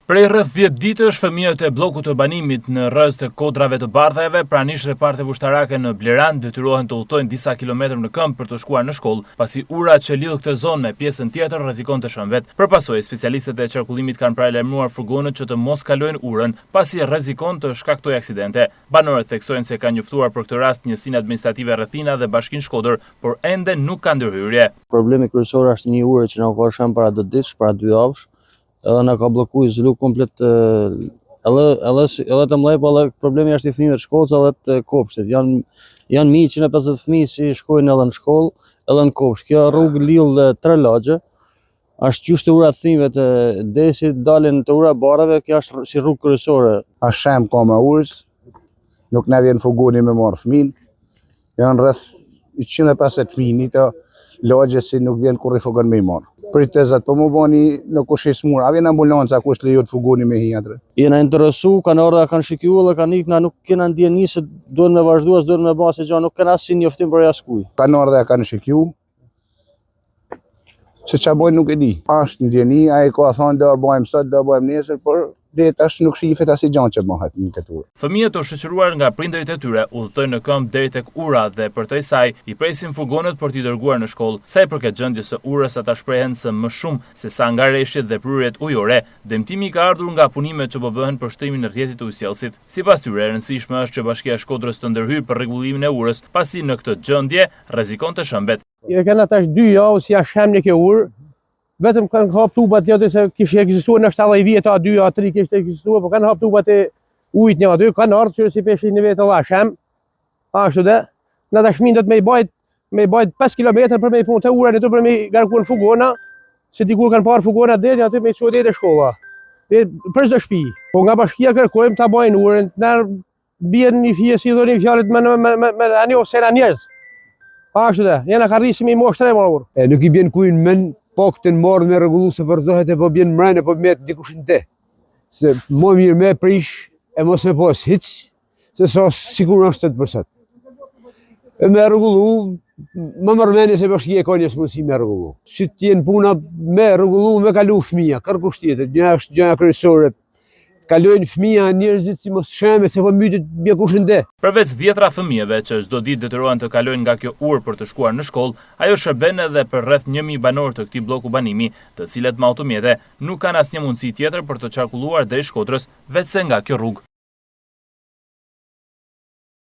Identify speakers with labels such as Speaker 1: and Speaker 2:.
Speaker 1: Prej rreth 10 ditësh, fëmijët e bllokut të banimit në rrez të Kodrave të Bardhajeve, pranisht reparteve ushtarake në Bleran detyrohen të udhtojnë disa kilometër në këmbë për të shkuar në shkollë, pasi ura që lidh këtë zonë me pjesën tjetër rrezikon të shëmbet. Përpasoj, specialistët e qarkullimit kanë paralajmëruar furgonët që të mos kalojnë urën, pasi rrezikon të shkaktojë aksidente. Banorët theksojnë se kanë njoftuar për këtë rast njësinë administrative Rrethina dhe Bashkinë Shkodër, por ende nuk ka ndërhyrje.
Speaker 2: Problemi kryesor është një urë që na ka shëm para 2 ditësh, para 2 javësh. Edhe na ka bllokuar izolu komplet edhe të mëdhej, po edhe problemi është i fëmijëve të shkollës edhe të kopshtit. Janë 150 fëmijë që shkojnë edhe në shkollë, edhe në kopsht. Kjo rrugë lidh 3 lagje. Është qysh të ura të fëmijëve të desit dalin të ura barave, kjo është si rrugë kryesore.
Speaker 3: A shem ka me urës, nuk na vjen fugoni me marr fëmijën. Janë rreth 150 fëmijë në të lagje si nuk vjen kurrë fugon me i marr. Pritezat, po më bani në kushes mur, a vjen ambulanca kush lejohet fugoni me hi atë.
Speaker 2: Jena interesu, kanë ardha, kanë shikjuar dhe kanë ikë, na nuk kena ndjenjë se duhen me vazhduar, duhen me bë asgjë, nuk kanë asnjë njoftim për jaskuj.
Speaker 3: Kanë ardha, kanë shikjuar. Se ç'a bojnë nuk e di. Është ndjeni, ai ka thonë do bëjmë sot, do bëjmë nesër, por deri tash nuk shihet asnjë gjë që bëhet në këtë urë.
Speaker 1: Fëmijët u shoqëruar nga prindërit e tyre udhtojnë në këmbë deri tek ura dhe përtoj saj i presin furgonët për t'i dërguar në shkollë. Sa i përket gjendjes së urës, ata shprehen se më shumë se sa nga rreshtet dhe pryrjet ujore, dëmtimi ka ardhur nga punimet që po bëhen për shtrimin e rrjetit të ujësjellësit. Sipas tyre, e rëndësishme është që Bashkia e Shkodrës të ndërhyjë për rregullimin e urës, pasi në këtë gjendje rrezikon të shëmbet.
Speaker 4: Kanë tash 2 javë si shemne kjo urë. Vetëm kanë hap tubat aty se kishte ekzistuar në 70 vjet, 2 a 3 kishte ekzistuar, por kanë hap tubat e ujit në aty, kanë ardhur si peshin në vetë lashëm. Ashtu dhe, na dashmin do të me bajt 5 kilometër për me punë të urën aty për me garkuar fugona, se dikur kanë parë fugona deri aty me çuat e shkolla. Dhe për çdo shtëpi. Po nga bashkia kërkojmë ta bajnë urën, na bien një fije si dhoni fjalët me ani ose na njerëz. Ashtu dhe, jena ka rrisim i moshtre më urë.
Speaker 5: Nuk i bjen kujt men po këtë morë me rregullu se përzohet e po bjen mrejnë e po met dikush në te. Se më mirë me prish e mos me pos hiç, se sa sigur është 7%. E me rregullu, më mërmeni se bashkia ka një smundësi me rregullu. Si t'jen puna me rregullu, me kalu fëmija, kërkush tjetër, një është gjëja kryesore. Kalojnë fëmija njerëzit si mos sheme se po mytet bjekush në de.
Speaker 1: Përveç 10 fëmijëve që çdo ditë detyrohen të kalojnë nga kjo urë për të shkuar në shkollë, ajo shërben edhe për rreth 1000 banorë të këtij bloku banimi, të cilët me automjete nuk kanë asnjë mundësi tjetër për të qarkulluar drejt Shkodrës, vetëse nga kjo rrugë.